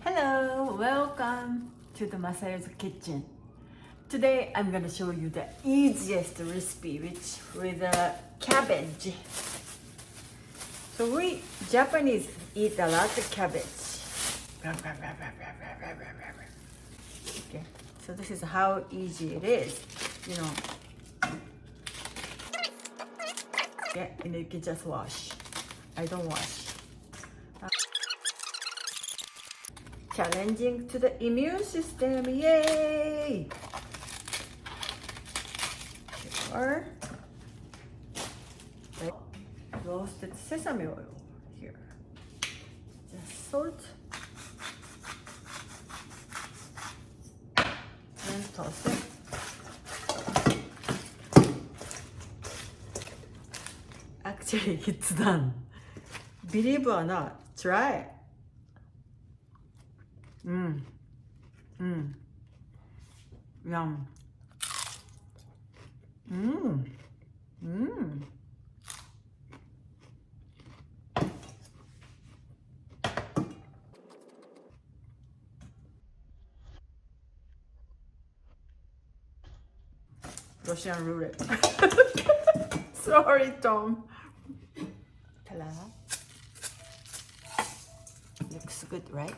Hello, welcome to the Masayo's kitchen. Today I'm going to show you the easiest recipe which with cabbage. So we Japanese eat a lot of cabbage. Okay, so this is how easy it is, you know. Yeah, and you can just wash. I don't wash. Challenging to the immune system, yay! Or roasted sesame oil here. Just salt and toss it. Actually, it's done. Believe or not, try it. Yum. Russian roulette. Sorry, Tom. Ta-da. Looks good, right?